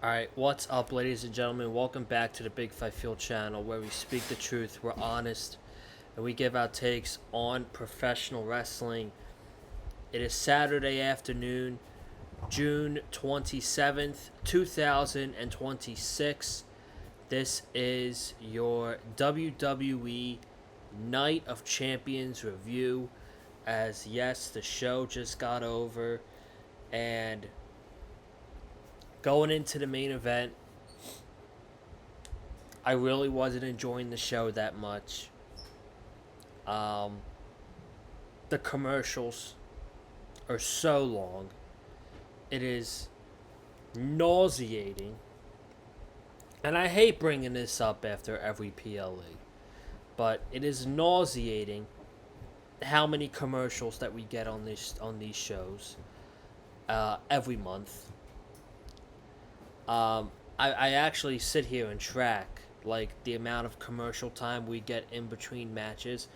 Alright, what's up, ladies and gentlemen? Welcome back to the Big Five Field channel where we speak the truth, we're honest, and we give our takes on professional wrestling. It is Saturday afternoon, June 27th, 2026. This is your WWE Night of Champions review. As yes, the show just got over, and going into the main event, I really wasn't enjoying the show that much. Um, the commercials are so long. It is nauseating. And I hate bringing this up after every PLE. But it is nauseating how many commercials that we get on these shows every month. I actually sit here and track like the amount of commercial time we get in between matches.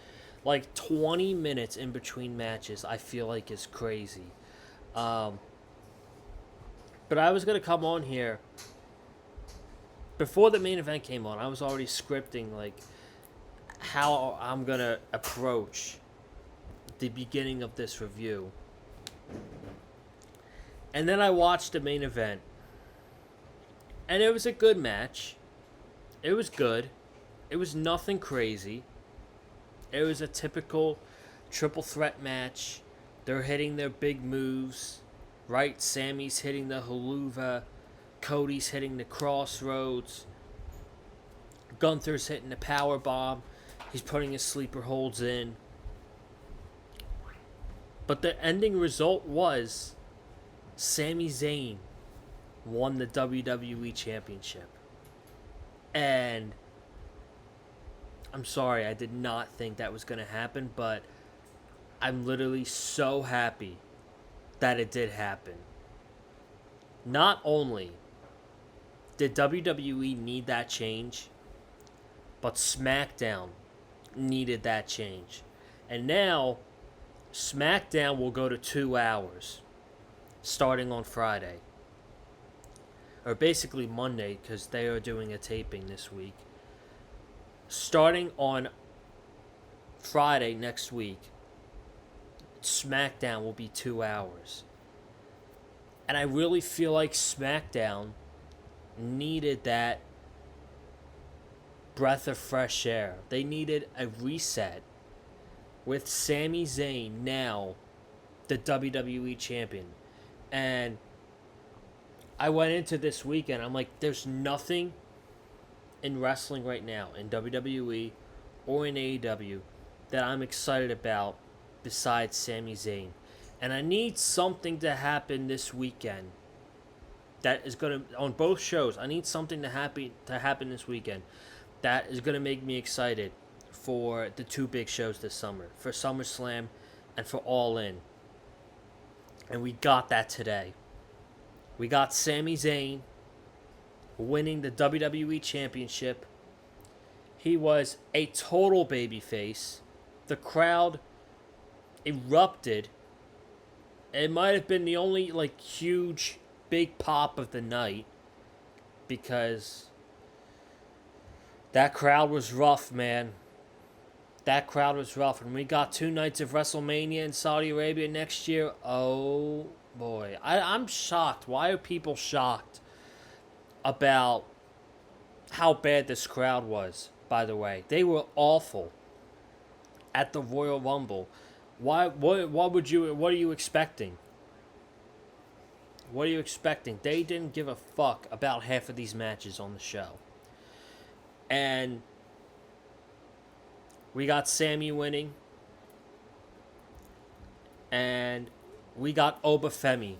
Like 20 minutes in between matches, I feel like is crazy. Um, but I was gonna come on here before the main event came on. I was already scripting like how I'm gonna approach the beginning of this review, and then I watched the main event, and it was a good match. It was good. It was nothing crazy. It was a typical triple threat match. They're hitting their big moves, right? Sammy's hitting the haluva, Cody's hitting the crossroads, Gunther's hitting the power bomb. He's putting his sleeper holds in. But the ending result was Sami Zayn won the WWE Championship. And I'm sorry, I did not think that was going to happen, but I'm literally so happy that it did happen. Not only did WWE need that change, but SmackDown needed that change. And now, SmackDown will go to 2 hours, starting on Friday. Or basically Monday, because they are doing a taping this week. Starting on Friday next week, SmackDown will be 2 hours. And I really feel like SmackDown needed that breath of fresh air. They needed a reset with Sami Zayn now the WWE champion. And I went into this weekend, I'm like, there's nothing in wrestling right now, in WWE or in AEW, that I'm excited about besides Sami Zayn. And I need something to happen this weekend that is going to, on both shows, I need something to happen this weekend that is going to make me excited for the two big shows this summer, for SummerSlam and for All In. And we got that today. We got Sami Zayn winning the WWE Championship. He was a total babyface. The crowd erupted. It might have been the only like huge big pop of the night, because that crowd was rough, man. That crowd was rough. And we got 2 nights of WrestleMania in Saudi Arabia next year. Oh boy. I'm shocked. Why are people shocked about how bad this crowd was, by the way? They were awful at the Royal Rumble. What are you expecting? What are you expecting? They didn't give a fuck about half of these matches on the show. And we got Sami winning. And we got Obafemi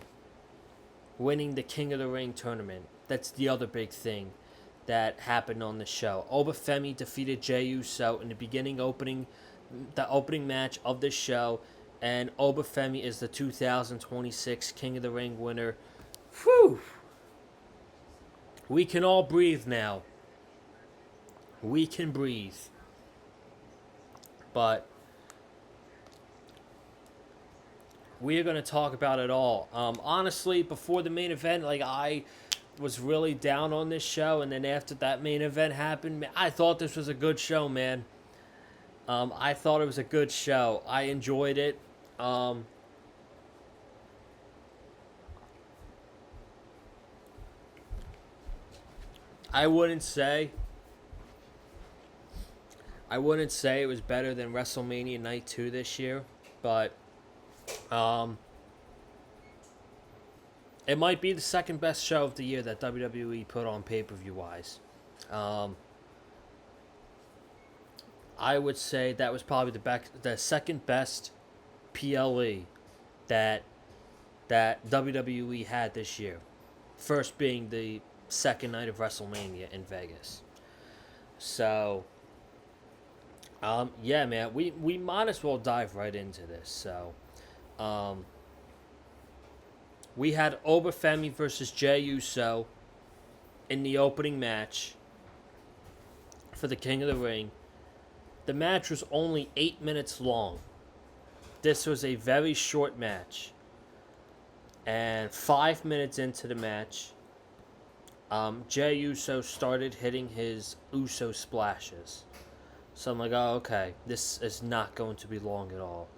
winning the King of the Ring tournament. That's the other big thing that happened on the show. Obafemi defeated Jey Uso in the opening match of this show, and Obafemi is the 2026 King of the Ring winner. Whew! We can all breathe now. We can breathe. But we are going to talk about it all. Honestly, before the main event, like was really down on this show, and then after that main event happened, I thought this was a good show, man. I thought it was a good show. I enjoyed it. Um, I wouldn't say I wouldn't say it was better than WrestleMania Night 2 this year, but um, it might be the second best show of the year that WWE put on pay-per-view wise. Um, I would say that was probably the second best PLE that WWE had this year. First being the second night of WrestleMania in Vegas. So, yeah, man, we might as well dive right into this. So, um, we had Obafemi versus Jey Uso in the opening match for the King of the Ring. The match was only 8 minutes long. This was a very short match. And 5 minutes into the match, Jey Uso started hitting his Uso splashes. So I'm like, oh, okay, this is not going to be long at all.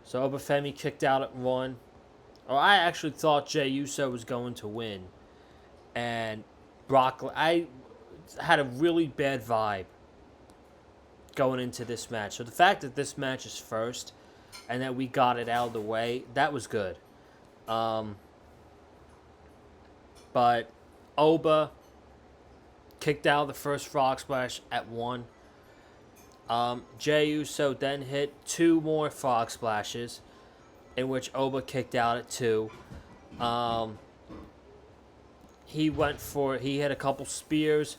So Obafemi kicked out at 1. Or I actually thought Jey Uso was going to win. And I had a really bad vibe going into this match. So the fact that this match is first and that we got it out of the way, that was good. But Oba kicked out the first frog splash at 1. Jey Uso then hit 2 more frog splashes, in which Oba kicked out at 2. He hit a couple spears.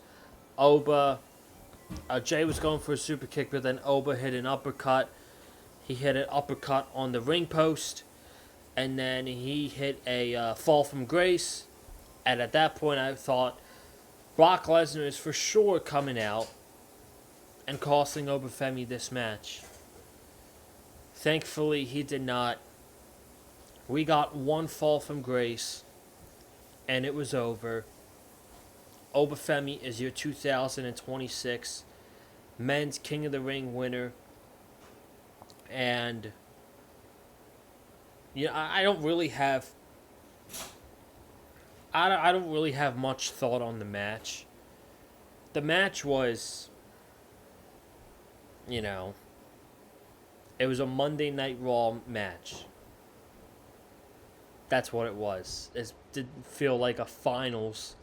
Jey was going for a super kick, but then Oba hit an uppercut. He hit an uppercut on the ring post, and then he hit a fall from grace. And at that point, I thought Brock Lesnar is for sure coming out and costing Obafemi this match. Thankfully, he did not. We got 1 fall from grace, and it was over. Obafemi is your 2026 Men's King of the Ring winner. And I don't really have I don't really have much thought on the match. The match was, it was a Monday Night Raw match. That's what it was. It didn't feel like a finals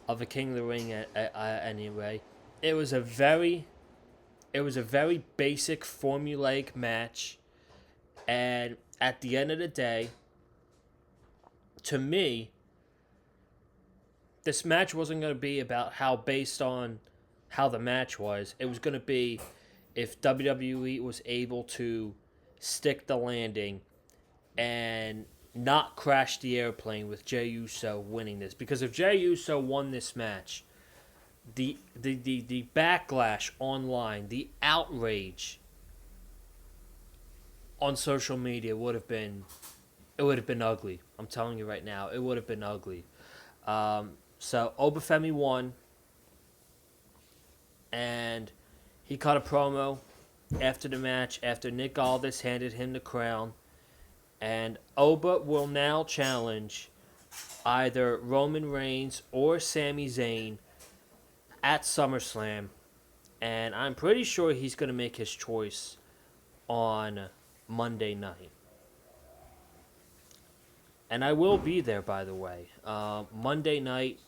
of a King of the Ring anyway. It was a very basic formulaic match, and at the end of the day, to me, this match wasn't going to be about based on how the match was. It was going to be if WWE was able to stick the landing and not crash the airplane with Jey Uso winning this. Because if Jey Uso won this match, the backlash online, the outrage on social media would have been ugly. I'm telling you right now, it would have been ugly. So Obafemi won, and he cut a promo after the match after Nick Aldis handed him the crown, and Oba will now challenge either Roman Reigns or Sami Zayn at SummerSlam, and I'm pretty sure he's going to make his choice on Monday night. And I will be there, by the way. Monday night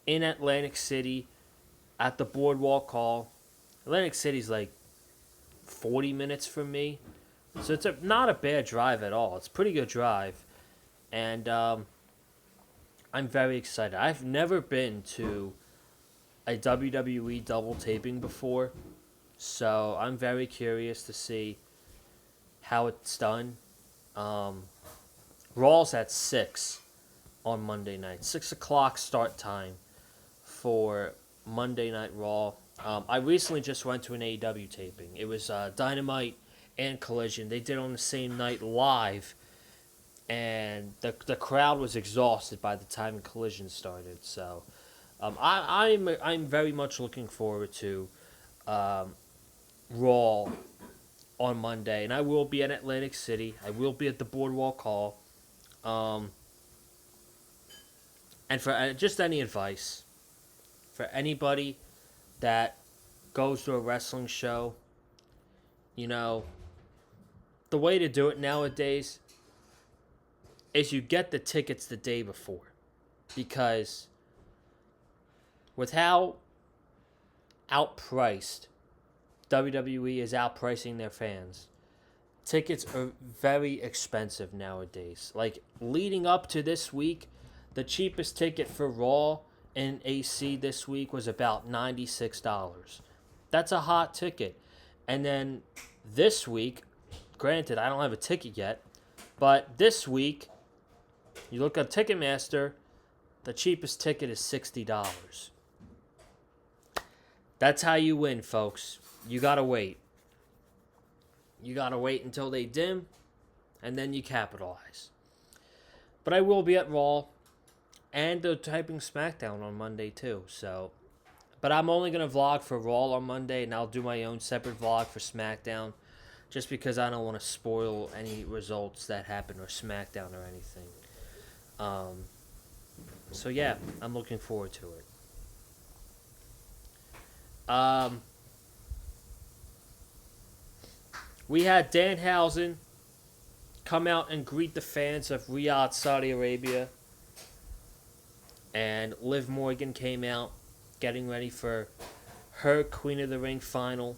in Atlantic City at the Boardwalk Hall. Atlantic City's like 40 minutes from me. So it's not a bad drive at all. It's a pretty good drive. And I'm very excited. I've never been to a WWE double taping before. So I'm very curious to see how it's done. Raw's at 6 on Monday night. 6 o'clock start time for Monday Night Raw. I recently just went to an AEW taping. It was Dynamite and Collision. They did on the same night live and the crowd was exhausted by the time Collision started. So I'm very much looking forward to um, Raw on Monday, and I will be in Atlantic City. I will be at the Boardwalk Hall. Um, and for just any advice for anybody that goes to a wrestling show, you know, the way to do it nowadays is you get the tickets the day before. Because with how outpriced WWE is outpricing their fans, tickets are very expensive nowadays. Like, leading up to this week, the cheapest ticket for Raw in AC this week was about $96. That's a hot ticket. And then this week, granted, I don't have a ticket yet, but this week, you look at Ticketmaster, the cheapest ticket is $60. That's how you win, folks. You gotta wait. You gotta wait until they dim, and then you capitalize. But I will be at Raw, and they're typing SmackDown on Monday too. So, but I'm only gonna vlog for Raw on Monday, and I'll do my own separate vlog for SmackDown, just because I don't want to spoil any results that happen or SmackDown or anything. So yeah, I'm looking forward to it. We had Danhausen come out and greet the fans of Riyadh, Saudi Arabia. And Liv Morgan came out getting ready for her Queen of the Ring final.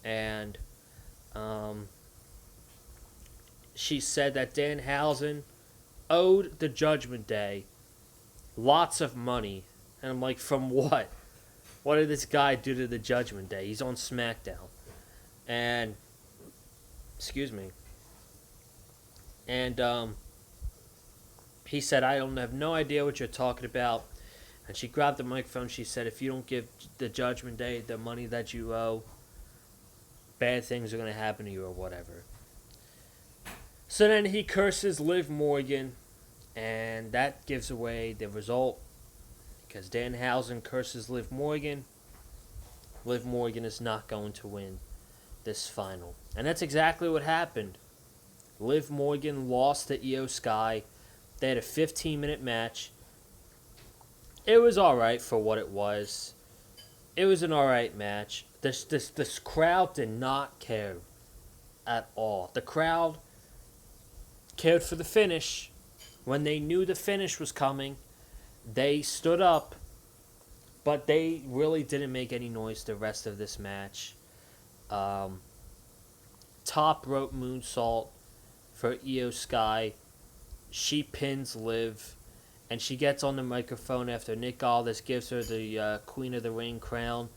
And she said that Danhausen owed the Judgment Day lots of money. And I'm like, from what? What did this guy do to the Judgment Day? He's on SmackDown. And, excuse me. And, he said, I don't have no idea what you're talking about. And she grabbed the microphone. She said, if you don't give the Judgment Day the money that you owe, bad things are going to happen to you or whatever. So then he curses Liv Morgan. And that gives away the result. Because Danhausen curses Liv Morgan. Liv Morgan is not going to win this final. And that's exactly what happened. Liv Morgan lost to Io Sky. They had a 15-minute match. It was alright for what it was. It was an alright match. This crowd did not care at all. The crowd cared for the finish. When they knew the finish was coming, they stood up, but they really didn't make any noise the rest of this match. Top rope moonsault for Io Sky. She pins Liv, and she gets on the microphone after Nick Aldis gives her the Queen of the Ring crown,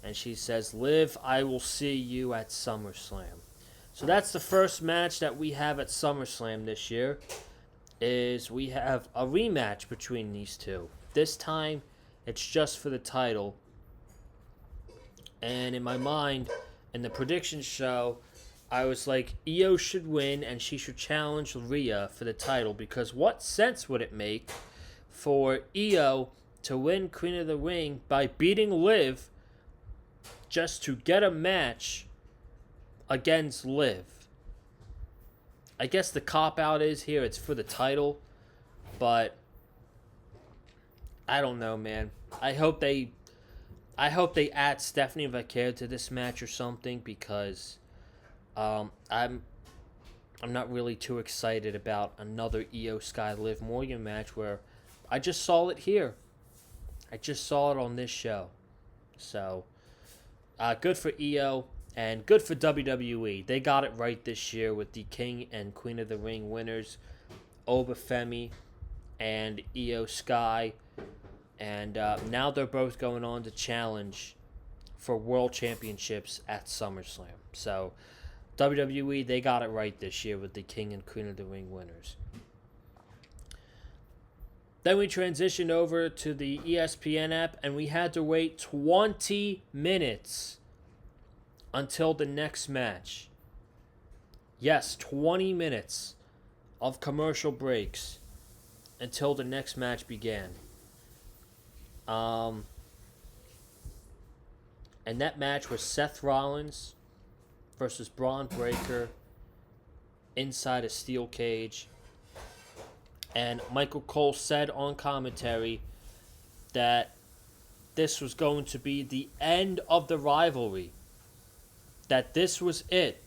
and she says, Liv, I will see you at SummerSlam. So that's the first match that we have at SummerSlam this year. Is we have a rematch between these two. This time, it's just for the title. And in my mind, in the prediction show, I was like, Io should win and she should challenge Rhea for the title. Because what sense would it make for Io to win Queen of the Ring by beating Liv just to get a match against Liv? I guess the cop-out is here, it's for the title, but I don't know, man. I hope they add Stephanie Vaquer to this match or something, because I'm not really too excited about another Io Sky Liv Morgan match where I just saw it here. I just saw it on this show. So, good for Io. And good for WWE. They got it right this year with the King and Queen of the Ring winners, Obafemi and Io Sky. And now they're both going on to challenge for World Championships at SummerSlam. So WWE, they got it right this year with the King and Queen of the Ring winners. Then we transitioned over to the ESPN app, and we had to wait 20 minutes until the next match. Yes, 20 minutes of commercial breaks until the next match began. Um, and that match was Seth Rollins versus Braun Breaker inside a steel cage. And Michael Cole said on commentary that this was going to be the end of the rivalry. That this was it.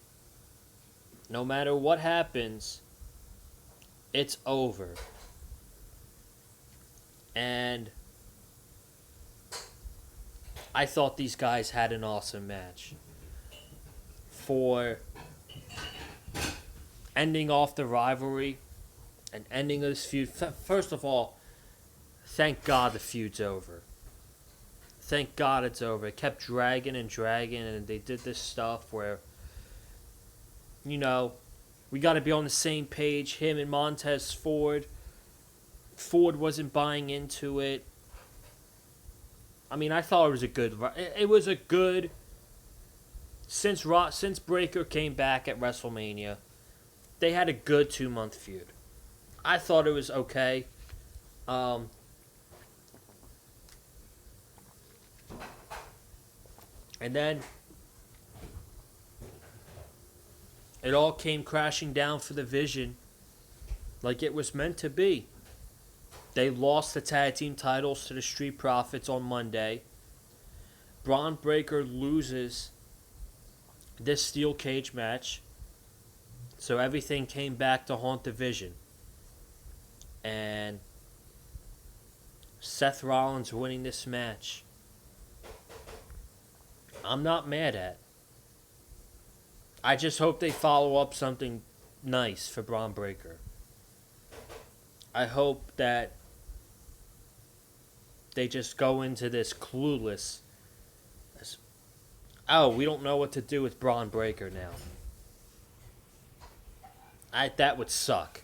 No matter what happens, it's over. And I thought these guys had an awesome match. For ending off the rivalry and ending this feud. First of all, thank God the feud's over. Thank God it's over. It kept dragging and dragging, and they did this stuff where, you know, we got to be on the same page. Him and Montez Ford. Ford wasn't buying into it. I mean, I thought it was a good. It was a good. Since Breaker came back at WrestleMania, they had a good 2-month feud. I thought it was okay. And then it all came crashing down for the Vision like it was meant to be. They lost the tag team titles to the Street Profits on Monday. Braun Breaker loses this steel cage match. So everything came back to haunt the Vision. And Seth Rollins winning this match, I'm not mad at. I just hope they follow up something nice for Braun Breaker. I hope that they just go into this clueless. Oh, we don't know what to do with Braun Breaker now. That would suck.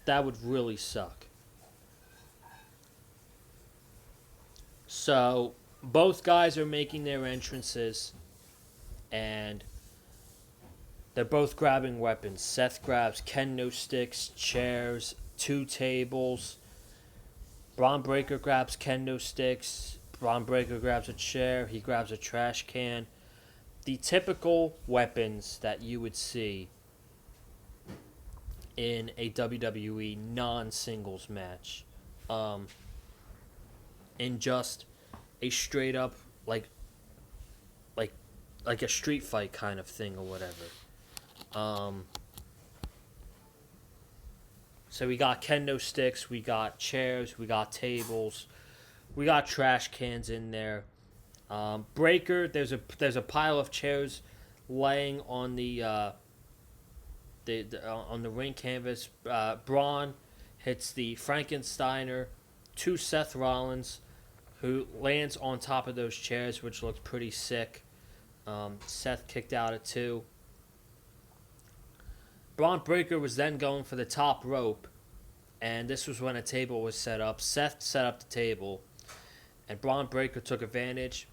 That would really suck. So, both guys are making their entrances, and they're both grabbing weapons. Seth grabs kendo sticks, chairs, 2 tables. Braun Breaker grabs kendo sticks. Braun Breaker grabs a chair. He grabs a trash can. The typical weapons that you would see in a WWE non-singles match. In just a straight up like a street fight kind of thing or whatever. So we got kendo sticks, we got chairs, we got tables, we got trash cans in there. Breaker, there's a pile of chairs laying on the on the ring canvas. Braun hits the Frankensteiner to Seth Rollins, who lands on top of those chairs, which looked pretty sick. Seth kicked out at 2. Braun Breaker was then going for the top rope, and this was when a table was set up. Seth set up the table, and Braun Breaker took advantage.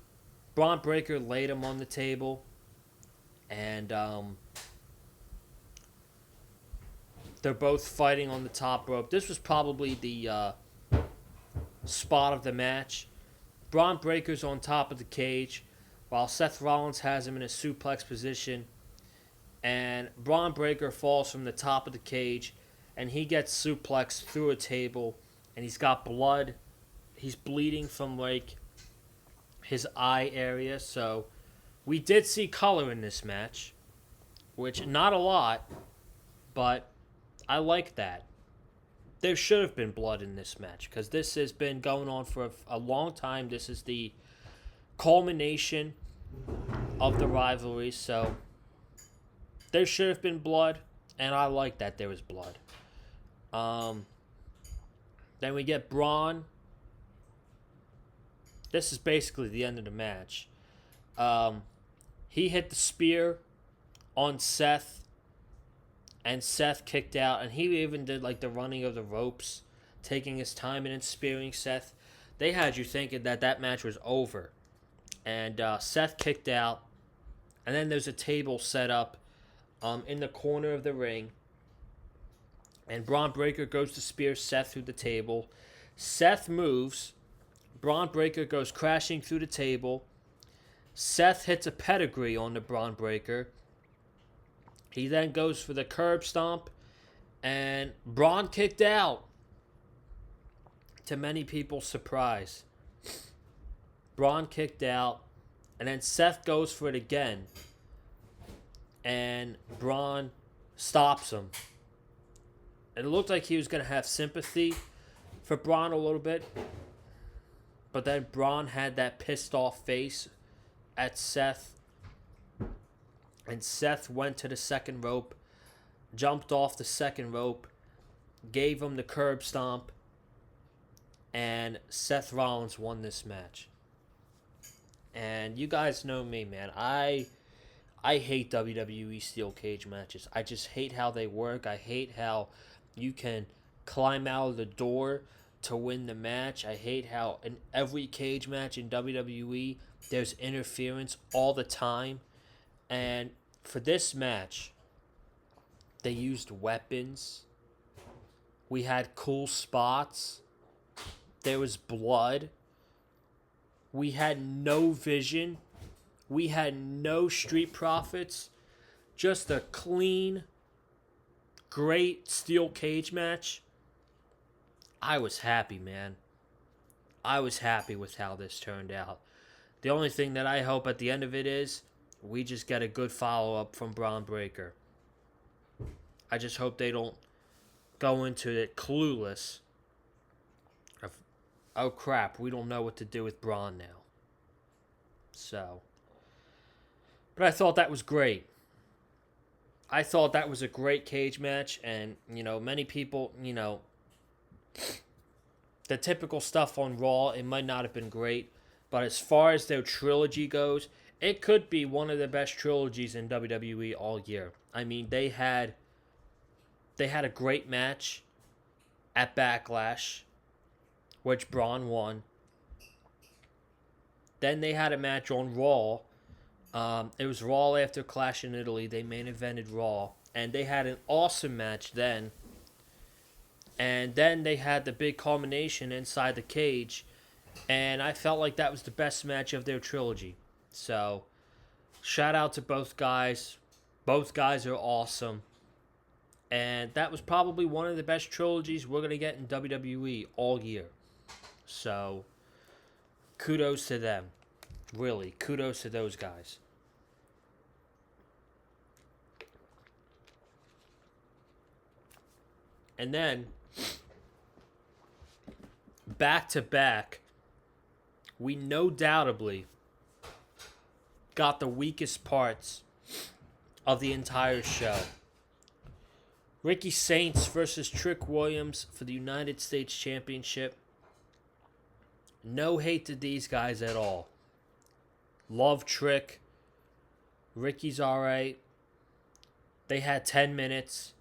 Braun Breaker laid him on the table, and they're both fighting on the top rope. This was probably the spot of the match. Braun Breaker's on top of the cage, while Seth Rollins has him in a suplex position. And Braun Breaker falls from the top of the cage, and he gets suplexed through a table, and he's got blood. He's bleeding from, his eye area. So we did see color in this match, which, not a lot, but I like that. There should have been blood in this match, because this has been going on for a long time. This is the culmination of the rivalry, so there should have been blood, and I like that there was blood. Then we get Braun. This is basically the end of the match. He hit the spear on Seth, and Seth kicked out, and he even did the running of the ropes, taking his time and then spearing Seth. They had you thinking that match was over. And Seth kicked out, and then there's a table set up in the corner of the ring, And Braun Breaker goes to spear Seth through the table. Seth moves. Braun Breaker goes crashing through the table. Seth hits a pedigree on the Braun Breaker. He then goes for the curb stomp. And Braun kicked out. To many people's surprise. Braun kicked out. And then Seth goes for it again. And Braun stops him. It looked like he was going to have sympathy for Braun a little bit. But then Braun had that pissed off face at Seth. And Seth went to the second rope. Jumped off the second rope. Gave him the curb stomp. And Seth Rollins won this match. And you guys know me, man. I hate WWE steel cage matches. I just hate how they work. I hate how you can climb out of the door to win the match. I hate how in every cage match in WWE, there's interference all the time. And for this match, they used weapons. We had cool spots. There was blood. We had no vision. We had no Street Profits. Just a clean, great steel cage match. I was happy, man. I was happy with how this turned out. The only thing that I hope at the end of it is we just get a good follow-up from Braun Breaker. I just hope they don't go into it clueless. Oh crap, we don't know what to do with Braun now. So. But I thought that was great. I thought that was a great cage match. And, many people, the typical stuff on Raw, it might not have been great. But as far as their trilogy goes, it could be one of the best trilogies in WWE all year. I mean, they had a great match at Backlash, which Braun won. Then they had a match on Raw. It was Raw after Clash in Italy. They main evented Raw. And they had an awesome match then. And then they had the big culmination inside the cage. And I felt like that was the best match of their trilogy. So, shout out to both guys. Both guys are awesome. And that was probably one of the best trilogies we're going to get in WWE all year. So, kudos to them. Really, kudos to those guys. And then, back to back, we no doubtably got the weakest parts of the entire show. Ricky Saints versus Trick Williams for the United States Championship. No hate to these guys at all. Love Trick. Ricky's alright. They had 10 minutes.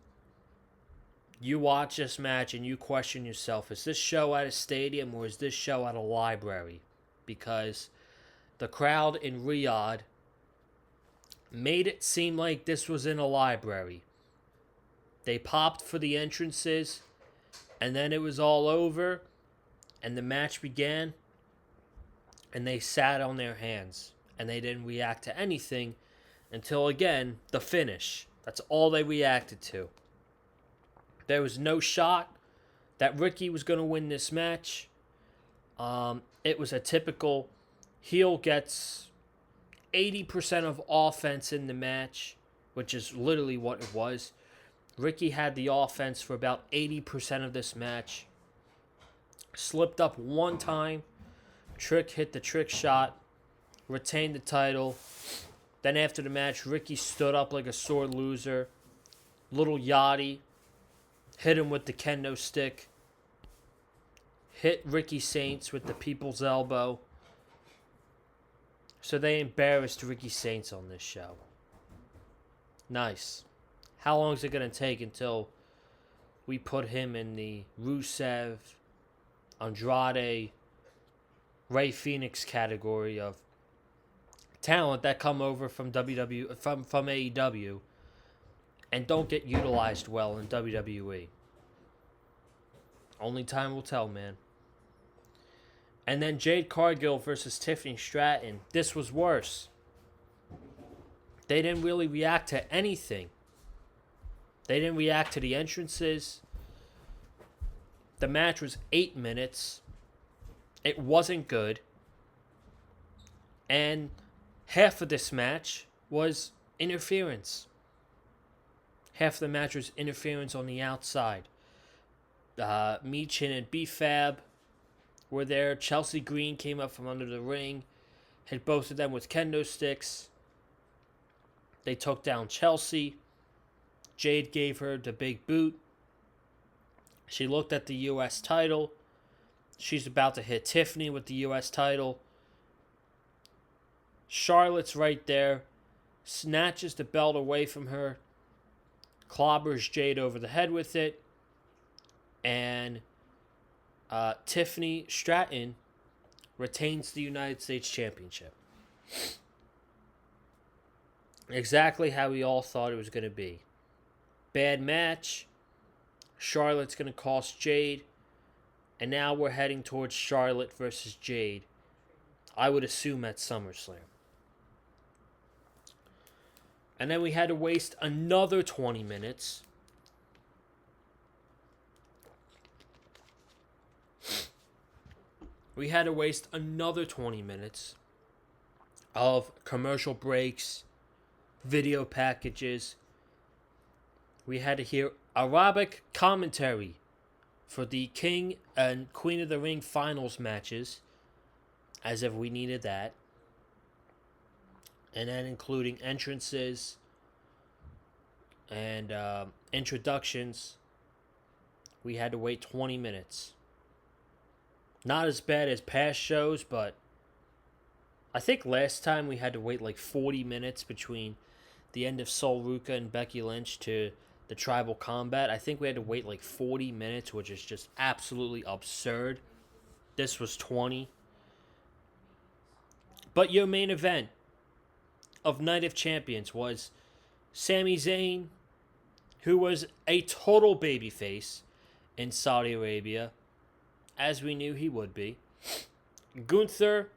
You watch this match and you question yourself, is this show at a stadium or is this show at a library? Because the crowd in Riyadh made it seem like this was in a library. They popped for the entrances, and then it was all over, and the match began, and they sat on their hands, and they didn't react to anything until, again, the finish. That's all they reacted to. There was no shot that Ricky was going to win this match. It was a typical heel gets 80% of offense in the match, which is literally what it was. Ricky had the offense for about 80% of this match. Slipped up one time. Trick hit the trick shot. Retained the title. Then after the match, Ricky stood up like a sore loser. Little Yachty hit him with the kendo stick. Hit Ricky Saints with the people's elbow. So they embarrassed Ricky Saints on this show. Nice. How long is it going to take until we put him in the Rusev, Andrade, Rey Fenix category of talent that come over from from AEW and don't get utilized well in WWE? Only time will tell, man. And then Jade Cargill versus Tiffany Stratton. This was worse. They didn't really react to anything. They didn't react to the entrances. The match was 8 minutes. It wasn't good. And half of this match was interference. Half the match was interference on the outside. Meechin and B-Fab were there. Chelsea Green came up from under the ring. Hit both of them with kendo sticks. They took down Chelsea. Jade gave her the big boot. She looked at the U.S. title. She's about to hit Tiffany with the U.S. title. Charlotte's right there. Snatches the belt away from her. Clobbers Jade over the head with it. And Tiffany Stratton retains the United States Championship. Exactly how we all thought it was going to be. Bad match. Charlotte's going to cost Jade. And now we're heading towards Charlotte versus Jade. I would assume at SummerSlam. And then we had to waste another 20 minutes. We had to waste another 20 minutes of commercial breaks, video packages. We had to hear Arabic commentary for the King and Queen of the Ring finals matches, as if we needed that. And then including entrances and introductions. We had to wait 20 minutes. Not as bad as past shows, but I think last time we had to wait like 40 minutes between the end of Sol Ruca and Becky Lynch to the Tribal Combat. I think we had to wait like 40 minutes, which is just absolutely absurd. This was 20. But your main event of Night of Champions was Sami Zayn, who was a total babyface in Saudi Arabia, as we knew he would be. Gunther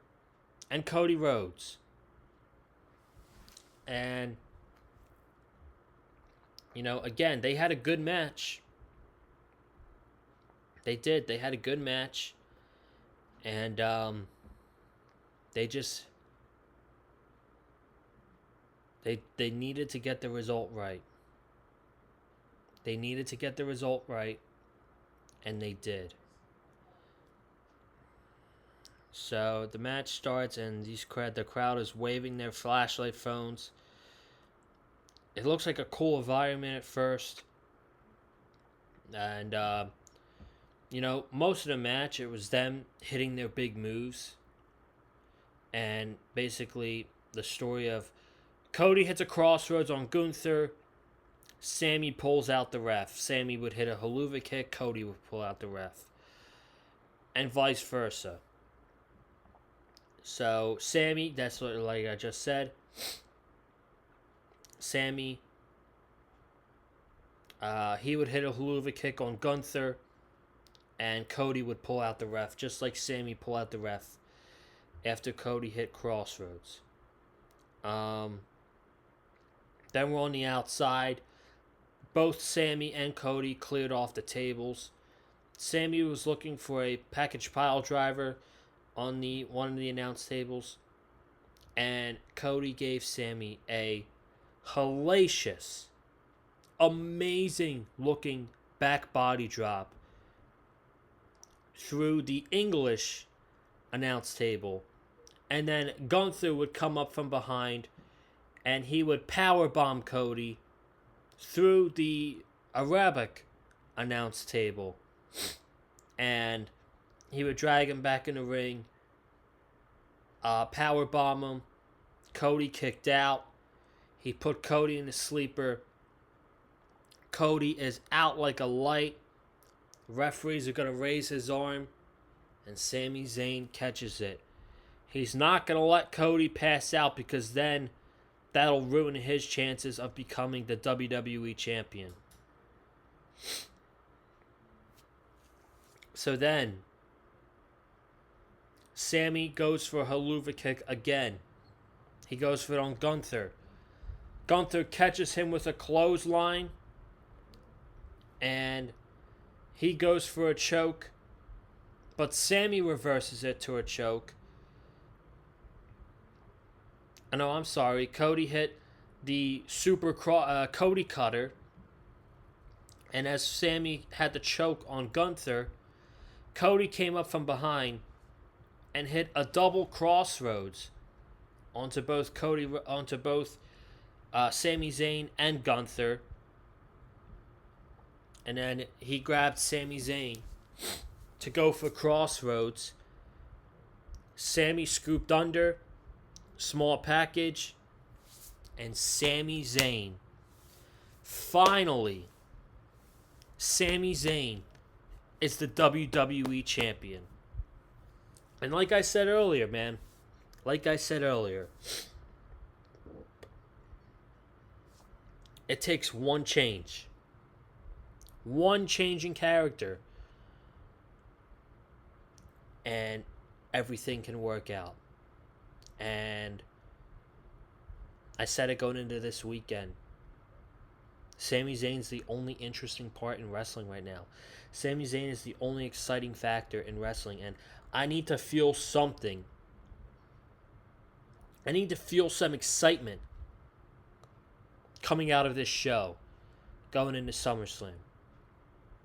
and Cody Rhodes. And, you know, again, they had a good match. They did. They had a good match. And they just... They needed to get the result right. They needed to get the result right. And they did. So the match starts and the crowd is waving their flashlight phones. It looks like a cool environment at first. And, you know, most of the match, it was them hitting their big moves. And basically the story of Cody hits a crossroads on Gunther. Sami pulls out the ref. Sami would hit a haluva kick. Cody would pull out the ref. And vice versa. So, Sami, that's what, like I just said. Sami, he would hit a haluva kick on Gunther. And Cody would pull out the ref. Just like Sami pulled out the ref after Cody hit crossroads. Then we're on the outside. Both Sami and Cody cleared off the tables. Sami was looking for a package pile driver on one of the announce tables. And Cody gave Sami a hellacious, amazing looking back body drop through the English announce table. And then Gunther would come up from behind and he would powerbomb Cody through the Arabic announce table. And he would drag him back in the ring, powerbomb him. Cody kicked out. He put Cody in the sleeper. Cody is out like a light. Referees are going to raise his arm. And Sami Zayn catches it. He's not going to let Cody pass out because then that'll ruin his chances of becoming the WWE champion. So then, Sami goes for a haluva kick again. He goes for it on Gunther. Gunther catches him with a clothesline. And he goes for a choke. But Sami reverses it to a choke. No, I'm sorry. Cody hit the Cody cutter. And as Sami had the choke on Gunther, Cody came up from behind and hit a double crossroads onto both Sami Zayn and Gunther. And then he grabbed Sami Zayn to go for crossroads. Sami scooped under, small package, and Sami Zayn. Finally, Sami Zayn is the WWE champion. And like I said earlier, man, it takes one change. One change in character. And everything can work out. And I said it going into this weekend. Sami Zayn's the only interesting part in wrestling right now. Sami Zayn is the only exciting factor in wrestling. And I need to feel something. I need to feel some excitement coming out of this show going into SummerSlam.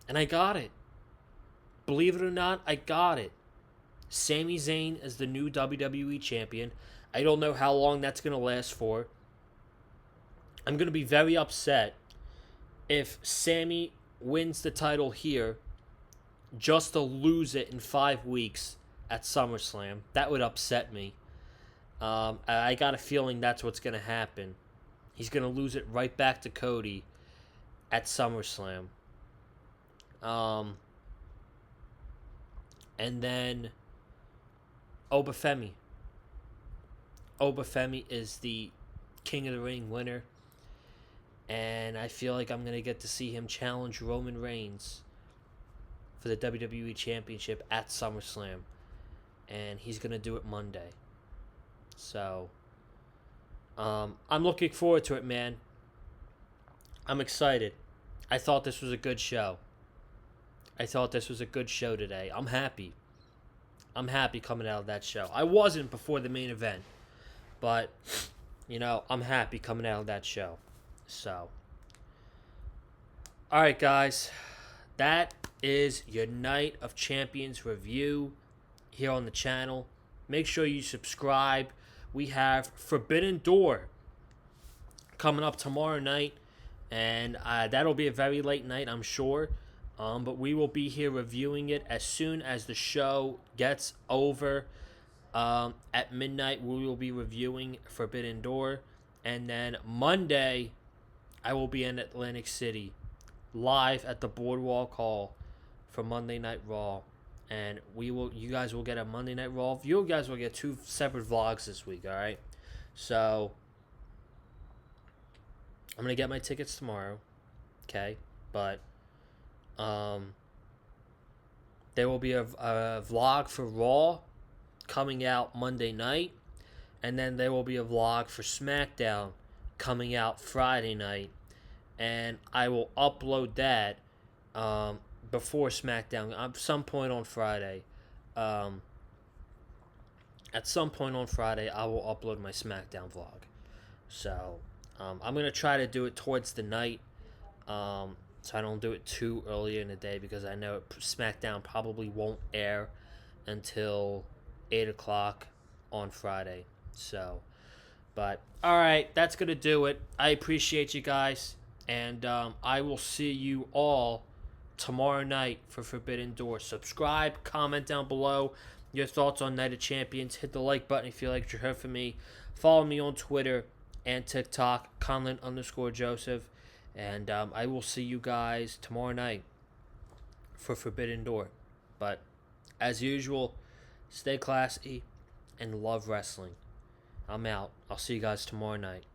And I got it. Believe it or not, I got it. Sami Zayn is the new WWE champion. I don't know how long that's going to last for. I'm going to be very upset if Sami wins the title here just to lose it in 5 weeks at SummerSlam. That would upset me. I got a feeling that's what's going to happen. He's going to lose it right back to Cody at SummerSlam. And then Obafemi. Obafemi is the King of the Ring winner. And I feel like I'm going to get to see him challenge Roman Reigns for the WWE Championship at SummerSlam. And he's going to do it Monday. So, I'm looking forward to it, man. I'm excited. I thought this was a good show. Today. I'm happy. I'm happy coming out of that show. I wasn't before the main event. But, I'm happy coming out of that show. So, alright, guys. That is your Night of Champions review here on the channel. Make sure you subscribe. We have Forbidden Door coming up tomorrow night. And that'll be a very late night, I'm sure. But we will be here reviewing it as soon as the show gets over. At midnight, we will be reviewing Forbidden Door. And then Monday, I will be in Atlantic City, live at the Boardwalk Hall for Monday Night Raw. And you guys will get a Monday Night Raw. You guys will get 2 separate vlogs this week, alright? So, I'm going to get my tickets tomorrow, okay? But, there will be a vlog for Raw coming out Monday night. And then there will be a vlog for SmackDown coming out Friday night. And I will upload that before SmackDown at some point on Friday. At some point on Friday, I will upload my SmackDown vlog. So, I'm going to try to do it towards the night. So I don't do it too early in the day because I know SmackDown probably won't air until 8 o'clock on Friday. So, but, alright, that's going to do it. I appreciate you guys. And I will see you all tomorrow night for Forbidden Door. Subscribe, comment down below your thoughts on Night of Champions. Hit the like button if you like what you heard from me. Follow me on Twitter and TikTok, Conlon_Joseph. And I will see you guys tomorrow night for Forbidden Door. But, as usual, stay classy and love wrestling. I'm out. I'll see you guys tomorrow night.